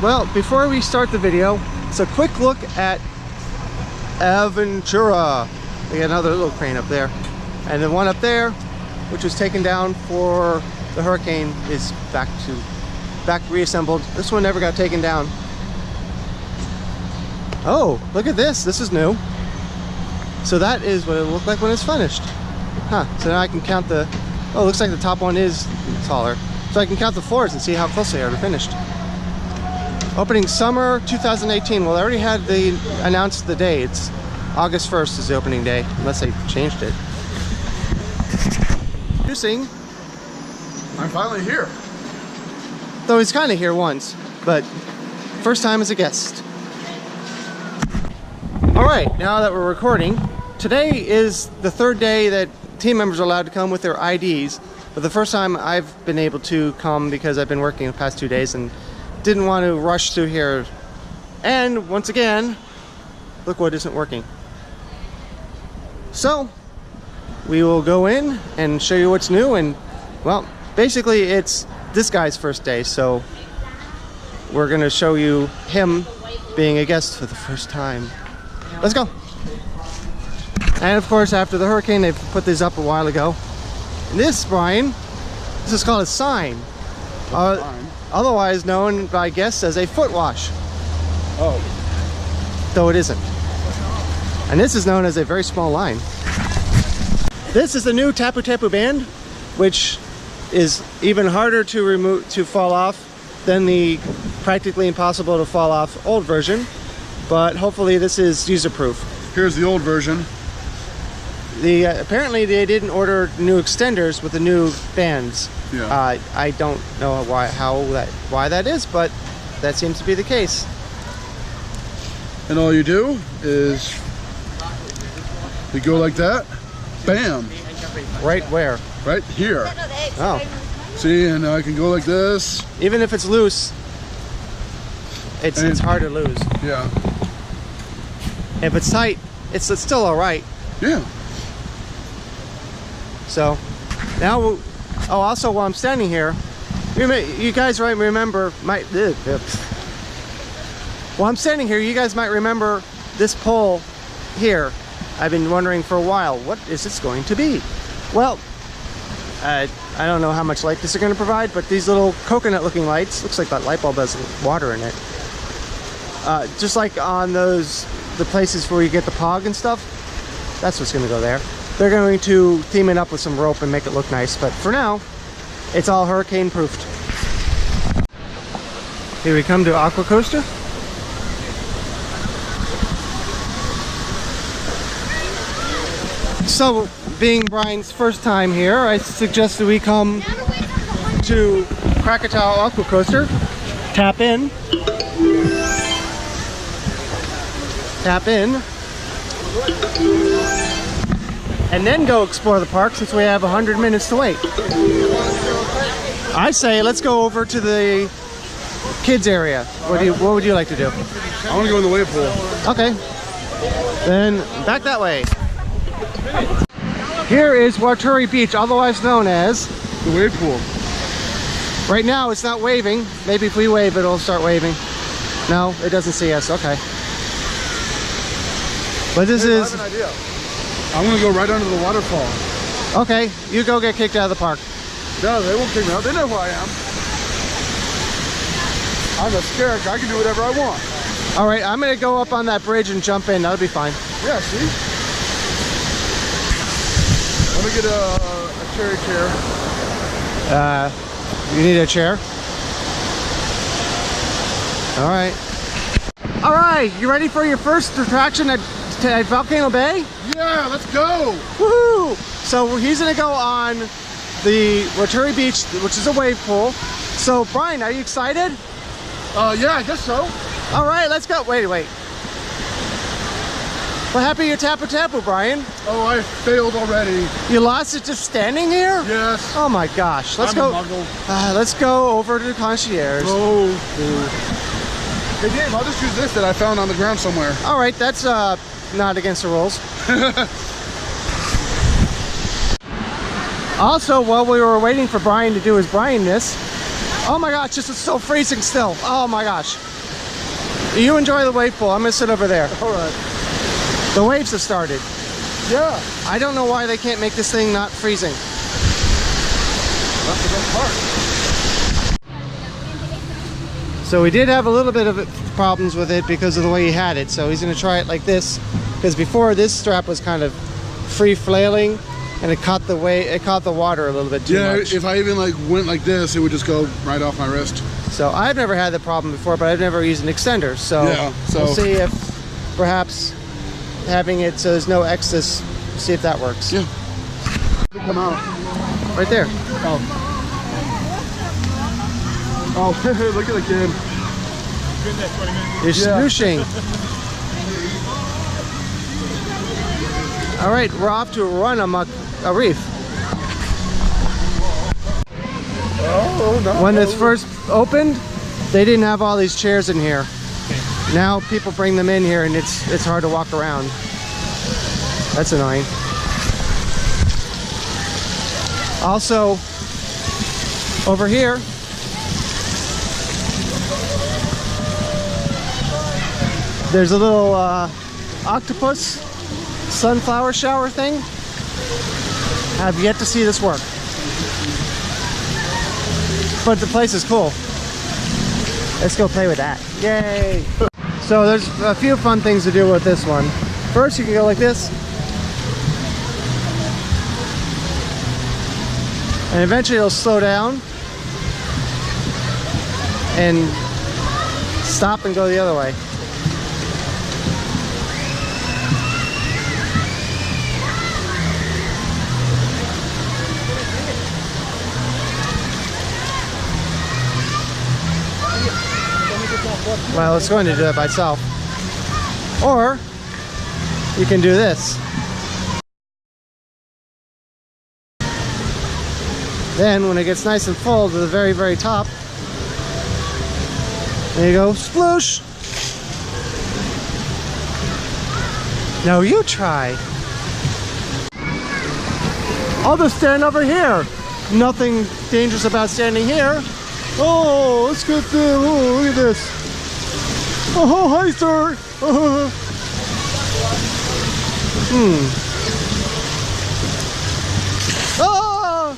Well, before we start the video, it's a quick look at Aventura. We got another little crane up there, and the one up there, which was taken down for the hurricane, is back reassembled. This one never got taken down. Oh, look at this. This is new. So that is what it'll look like when it's finished. Huh, so now I can count the... Oh, it looks like the top one is taller. So I can count the floors and see how close they are to finished. Opening summer 2018. Well, I already had announced the day. It's August 1st is the opening day, unless they changed it. Introducing... I'm finally here. Though he's kind of here once, but first time as a guest. Alright, now that we're recording, today is the third day that team members are allowed to come with their IDs, but the first time I've been able to come because I've been working the past 2 days and didn't want to rush through here. And once again, look what isn't working. So, we will go in and show you what's new, and well, basically it's this guy's first day, so we're going to show you him being a guest for the first time. Let's go. And of course, after the hurricane, they put these up a while ago. And this, Brian, this is called a sign. Otherwise known by guests as a foot wash. Oh. Though it isn't. And this is known as a very small line. This is the new TapuTapu band, which is even harder to fall off than the practically impossible to fall off old version. But hopefully this is user-proof. Here's the old version. Apparently they didn't order new extenders with the new bands. Yeah. I don't know why that is, but that seems to be the case. And all you do is you go like that, bam. Right where? Right here. Oh. See, and I can go like this. Even if it's loose, it's hard to lose. Yeah. If it's tight, it's still all right. Yeah. So now, also while I'm standing here, you guys might remember while I'm standing here, you guys might remember this pole here. I've been wondering for a while, what is this going to be? Well, I don't know how much light this is going to provide, but these little coconut looking lights, looks like that light bulb has water in it. Just like on the places where you get the POG and stuff, that's what's going to go there. They're going to theme it up with some rope and make it look nice, but for now, it's all hurricane proofed. Here we come to Aqua Coaster. So, being Brian's first time here, I suggest that we come to Krakatoa Aqua Coaster, tap in, and then go explore the park since we have 100 minutes to wait. I say let's go over to the kids area. What would you like to do? I want to go in the wave pool. Okay. Then back that way. Here is Waturi Beach, otherwise known as the wave pool. Right now it's not waving. Maybe if we wave it'll start waving. No, it doesn't see us. Okay. But this is... I have an idea. I'm going to go right under the waterfall. Okay, you go get kicked out of the park. No, they won't kick me out. They know who I am. I'm a scared. I can do whatever I want. All right, I'm going to go up on that bridge and jump in. That'll be fine. Yeah, see? Let me get a cherry chair. You need a chair? All right. All right, you ready for your first attraction at Volcano Bay? Yeah, let's go! Woohoo! So he's gonna go on the Waturi Beach, which is a wave pool. So Brian, are you excited? Yeah, I guess so. All right, let's go. Wait. What happened to your TapuTapu, Brian? Oh, I failed already. You lost it just standing here? Yes. Oh my gosh. Let's go. Let's go over to the concierge. Oh. Hey Dave, I'll just use this that I found on the ground somewhere. All right, that's not against the rules. Also, while we were waiting for Brian to do his Brian-ness, Oh my gosh, this is so freezing still. Oh my gosh. You enjoy the wave pool. I'm gonna sit over there. All right. The waves have started. Yeah. I don't know why they can't make this thing not freezing. That's the best part. So we did have a little bit of problems with it because of the way he had it. So he's gonna try it like this, because before this strap was kind of free flailing, and it caught the water a little bit too much. Yeah, if I even like went like this, it would just go right off my wrist. So I've never had the problem before, but I've never used an extender. So, yeah, we'll see if perhaps having it so there's no excess, see if that works. Yeah. Come out. Right there. Oh. Oh, look at the kid. You're smooshing. All right, we're off to run amok a reef. Oh, no. When this first opened, they didn't have all these chairs in here. Now people bring them in here and it's hard to walk around. That's annoying. Also, over here, there's a little octopus sunflower shower thing. I've yet to see this work. But the place is cool. Let's go play with that. Yay! So there's a few fun things to do with this one. First, you can go like this. And eventually it'll slow down and stop and go the other way. Well, it's going to do it by itself. Or you can do this. Then when it gets nice and full to the very, very top, there you go, sploosh. Now you try. I'll just stand over here. Nothing dangerous about standing here. Oh, let's get this. Oh, look at this. Oh, hi, sir. Ah!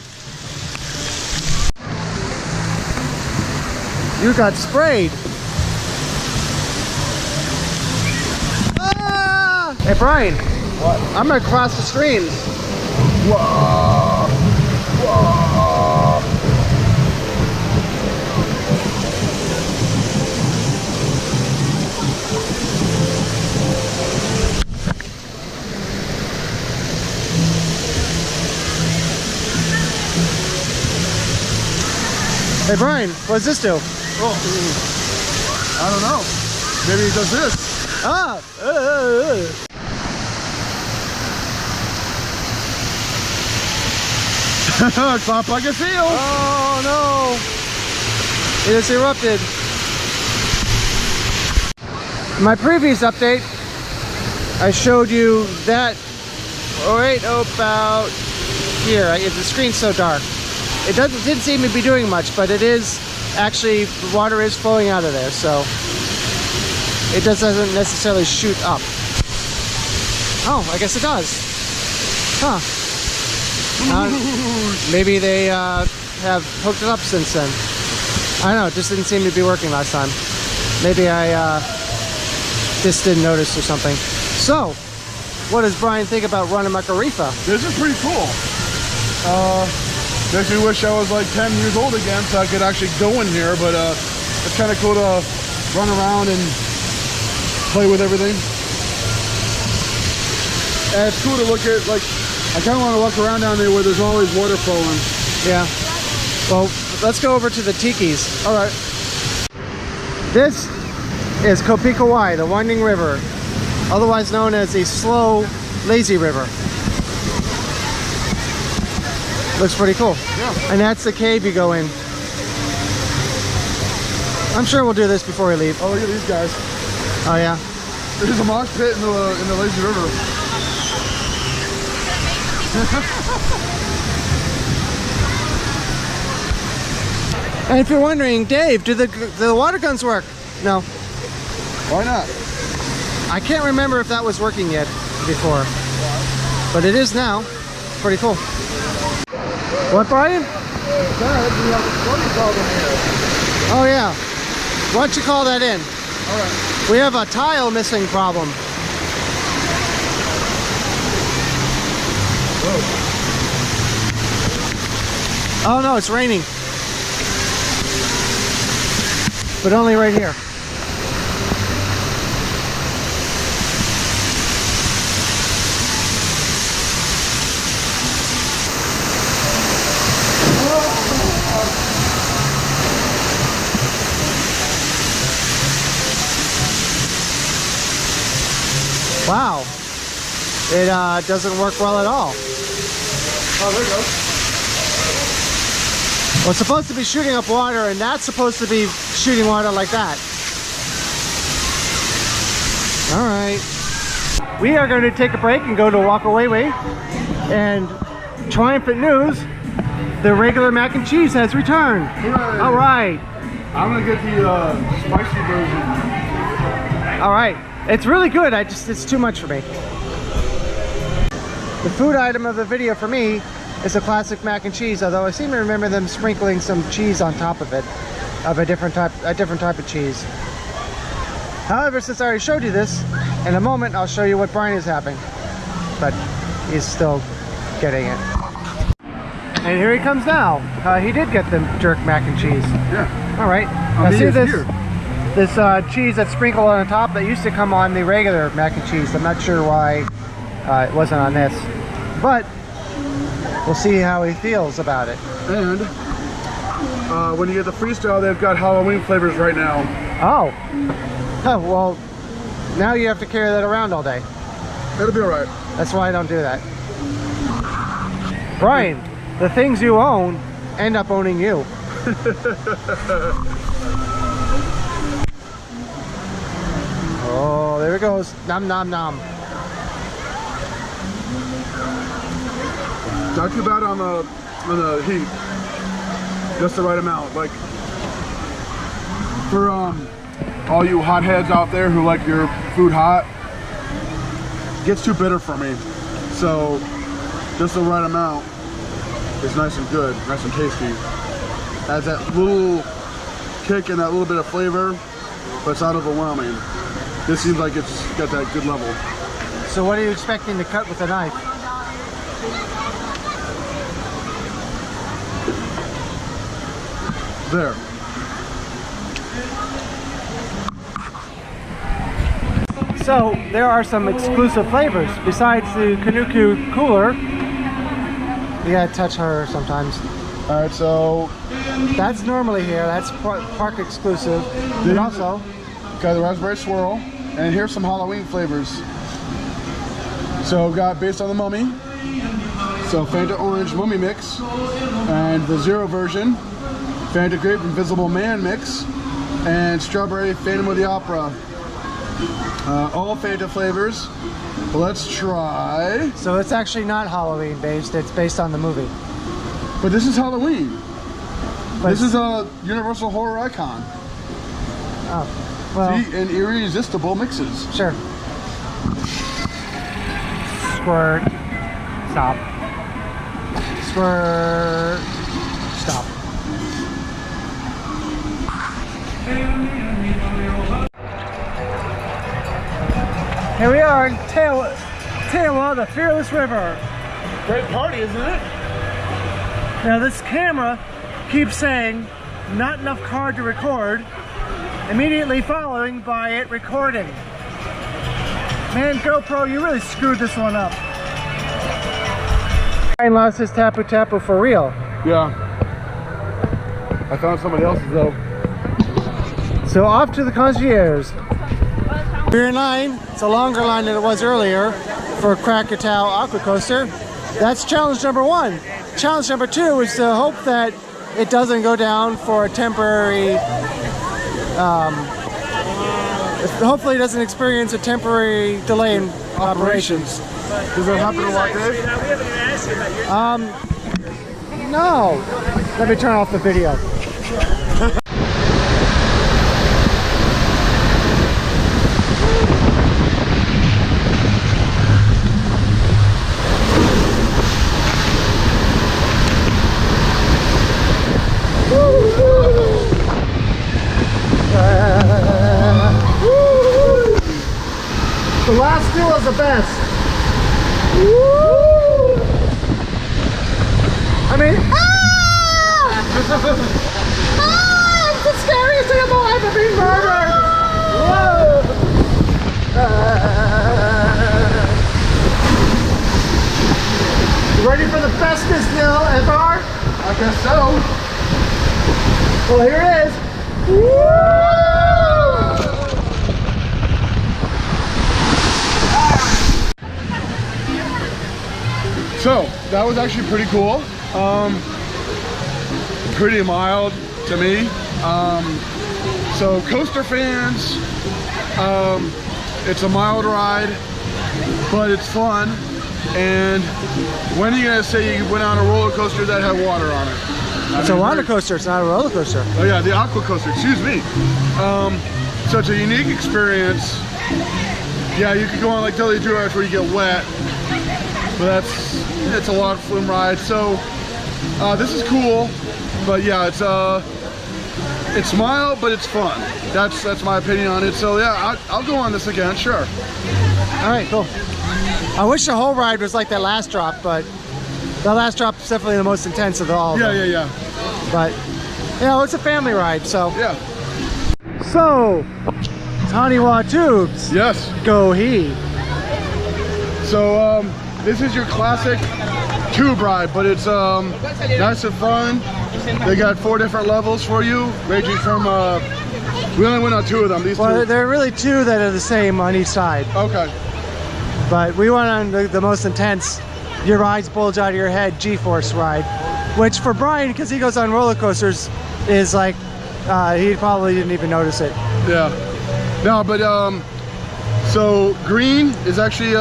You got sprayed. Ah! Hey, Brian. What? I'm gonna cross the streams. Whoa. Whoa. Hey, Brian, what does this do? Oh, I don't know. Maybe he does this. Ah! Clap like a seal. Oh no! It has erupted. In my previous update, I showed you that right about here. The screen's so dark. It didn't seem to be doing much, but it is actually, the water is flowing out of there, so it doesn't necessarily shoot up. Oh, I guess it does. Huh. Maybe they have hooked it up since then. I don't know, it just didn't seem to be working last time. Maybe I just didn't notice or something. So, what does Brian think about running Macarifa? This is pretty cool. Makes me wish I was like 10 years old again so I could actually go in here, but it's kind of cool to run around and play with everything. And it's cool to look at, like, I kind of want to walk around down there where there's always water flowing. Yeah. Well, let's go over to the tikis. All right. This is Kopikawai, the winding river, otherwise known as the slow, lazy river. Looks pretty cool. Yeah. And that's the cave you go in. I'm sure we'll do this before we leave. Oh, look at these guys. Oh yeah. There's a mosh pit in the lazy river. And if you're wondering, Dave, do the water guns work? No. Why not? I can't remember if that was working yet before. But it is now. Pretty cool. What, Brian? Oh yeah. Why don't you call that in? Alright. We have a tile missing problem. Whoa. Oh no, it's raining. But only right here. Wow, it doesn't work well at all. Oh, there it goes. Well, it's supposed to be shooting up water, and that's supposed to be shooting water like that. All right. We are going to take a break and go to Wakaway. And triumphant news, the regular mac and cheese has returned. Hooray. All right. I'm going to get the spicy version. All right. It's really good. It's too much for me. The food item of the video for me is a classic mac and cheese, although I seem to remember them sprinkling some cheese on top of it, of a different type of cheese. However, since I already showed you this, in a moment I'll show you what Brian is having, but he's still getting it. And here he comes now. He did get the jerk mac and cheese. Yeah. All right. Now see this cheese that's sprinkled on the top that used to come on the regular mac and cheese. I'm not sure why it wasn't on this, but we'll see how he feels about it. And when you get the freestyle, they've got Halloween flavors right now. Oh. Oh, well, now you have to carry that around all day. It'll be all right. That's why I don't do that. Brian, the things you own end up owning you. Oh, there it goes. Nom nom nom. Not too bad on the heat. Just the right amount. Like for all you hotheads out there who like your food hot, gets too bitter for me. So just the right amount is nice and good, nice and tasty. Adds that little kick and that little bit of flavor, but it's not overwhelming. This seems like it's got that good level. So what are you expecting to cut with a knife? There. So there are some exclusive flavors besides the Kanuku cooler. You gotta touch her sometimes. All right, so that's normally here. That's park exclusive. And also got the raspberry swirl, and here's some Halloween flavors. So got based on the Mummy. So Fanta Orange Mummy Mix, and the Zero version, Fanta Grape Invisible Man Mix, and Strawberry Phantom of the Opera. All Fanta flavors. Let's try. So it's actually not Halloween based, it's based on the movie. But this is Halloween. But this is a Universal horror icon. Oh, well. See, and irresistible mixes. Sure. Squirt. Stop. Squirt. Stop. Here we are in Tewa, the Fearless River. Great party, isn't it? Now this camera keeps saying, not enough card to record, immediately following by it recording. Man, GoPro, you really screwed this one up. Brian lost his TapuTapu for real. Yeah. I found somebody else's though. So off to the concierge. We're in line. It's a longer line than it was earlier for Krakatoa Aqua Coaster. That's challenge number 1. Challenge number 2 is to hope that it doesn't go down for a temporary, hopefully it doesn't experience a temporary delay in operations. Does that happen a lot, Dave? No. Let me turn off the video. last two was the best. Woo! I mean, it's the scariest thing in my life of being murdered. Whoa! You ready for the bestest meal ever? I guess so. Well, here it is. Woo! So that was actually pretty cool. Pretty mild to me. So coaster fans, it's a mild ride, but it's fun. And when are you gonna say you went on a roller coaster that had water on it? It's a water coaster, it's not a roller coaster. Oh yeah, the aqua coaster, excuse me. So it's a unique experience. Yeah, you could go on like Dudley Drew where you get wet, but it's a log flume ride. So this is cool, but yeah, it's mild, but it's fun. That's my opinion on it. So yeah, I'll go on this again, sure. All right, cool. I wish the whole ride was like that last drop, but the last drop is definitely the most intense of all. Yeah. But you know, it's a family ride, so Yeah. So Taniwa tubes. Yes. Go he. So this is your classic tube ride, but it's nice and fun. They got 4 different levels for you, ranging from we only went on 2 of them. These Well, two. there are really 2 that are the same on each side. Okay. But we went on the most intense, your eyes bulge out of your head G-force ride, which for Brian, because he goes on roller coasters, is like he probably didn't even notice it. Yeah. No, but so green is actually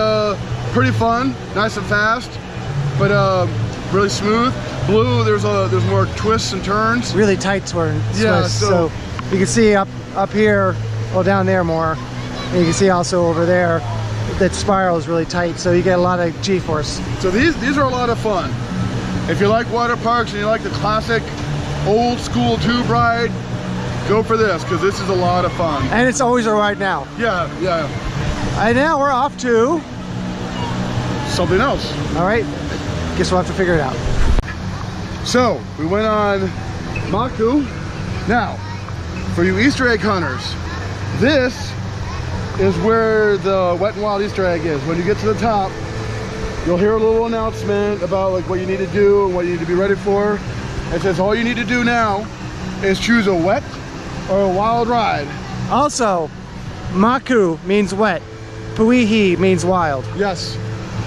pretty fun, nice and fast, but really smooth. Blue, there's more twists and turns. Really tight turns. Yeah. So you can see up here, well down there more, and you can see also over there that spiral is really tight, so you get a lot of G-force. So these are a lot of fun. If you like water parks and you like the classic old school tube ride, go for this, because this is a lot of fun. And it's always a ride now. Yeah. And now we're off to Something else. all right, guess we'll have to figure it out. So we went on Maku. Now, for you Easter egg hunters, this is where the Wet n Wild Easter egg is. When you get to the top, you'll hear a little announcement about like what you need to do and what you need to be ready for. It says all you need to do now is choose a wet or a wild ride. Also, Maku means wet, Puihi means wild, Yes.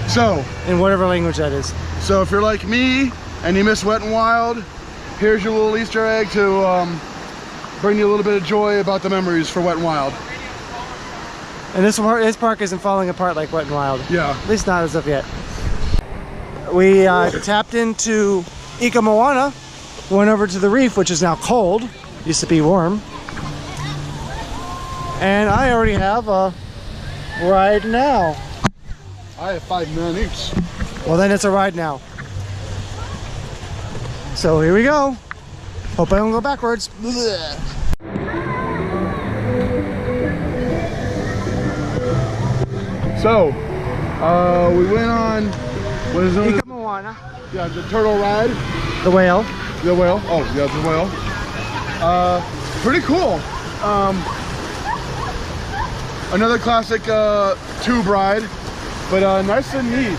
So in whatever language that is. So if you're like me and you miss Wet n Wild, here's your little Easter egg to bring you a little bit of joy about the memories for Wet n Wild. And this park isn't falling apart like Wet n Wild. Yeah. At least not as of yet. We tapped into Ika Moana, went over to the reef, which is now cold. Used to be warm. And I already have a ride now. I have 5 minutes. Well, then it's a ride now. So here we go. Hope I don't go backwards. Blech. So, we went on, what is it? Ika Moana. Yeah, the turtle ride. The whale. The whale. Oh, yeah, the whale. Pretty cool. Another classic tube ride, but nice and neat.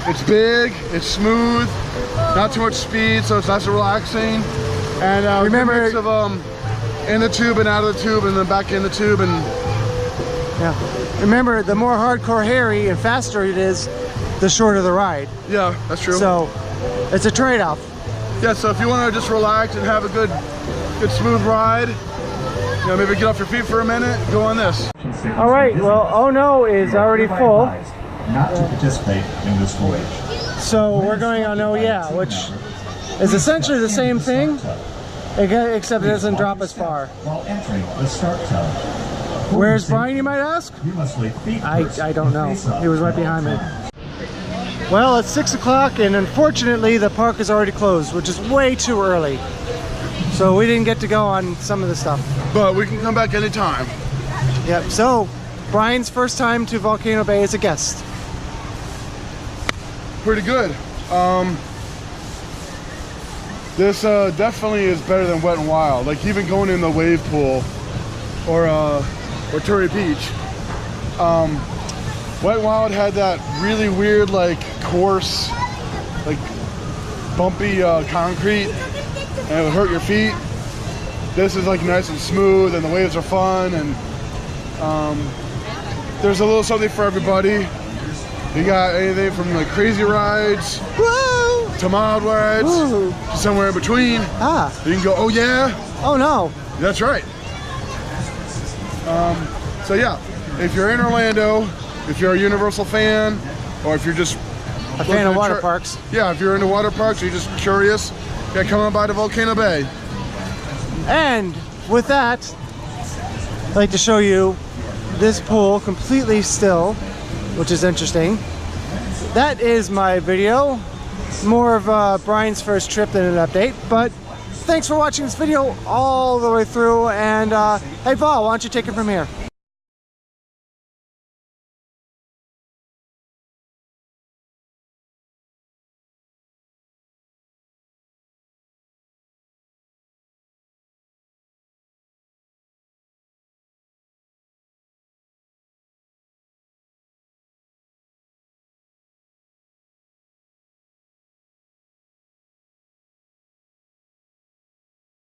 It's big, it's smooth, not too much speed, so it's nice and relaxing. And remember, a mix of in the tube and out of the tube, and then back in the tube, and yeah. Remember, the more hardcore hairy and faster it is, the shorter the ride. yeah, that's true. So it's a trade-off. Yeah, so if you want to just relax and have a good smooth ride, you know, maybe get off your feet for a minute, go on this. All right, well, Oh No is already full. Not to participate in this voyage. So we're going on Oh Yeah, which is essentially the same thing, except it doesn't drop as far. While entering the start tunnel. Where's Brian, you might ask? You must leave feet first I don't know. and face up He was right at all behind me. times. Well, it's 6 o'clock, and unfortunately the park is already closed, which is way too early. So we didn't get to go on some of the stuff. But we can come back anytime. Yep, so Brian's first time to Volcano Bay as a guest. Pretty good. This definitely is better than Wet and Wild. Like even going in the wave pool or Torrey Beach. Wet and Wild had that really weird, like coarse, like bumpy concrete, and it would hurt your feet. This is like nice and smooth, and the waves are fun, and there's a little something for everybody. You got anything from like crazy rides, Woo! to mild rides, Woo! to somewhere in between. Ah. You can go, oh yeah, Oh no. that's right. So yeah, if you're in Orlando, if you're a Universal fan, or if you're just A fan of water parks. Yeah, if you're into water parks, or you're just curious, yeah, come on by to Volcano Bay. And with that, I'd like to show you this pool completely still, which is interesting. That is my video. More of Brian's first trip than an update, but thanks for watching this video all the way through, and hey Paul, why don't you take it from here?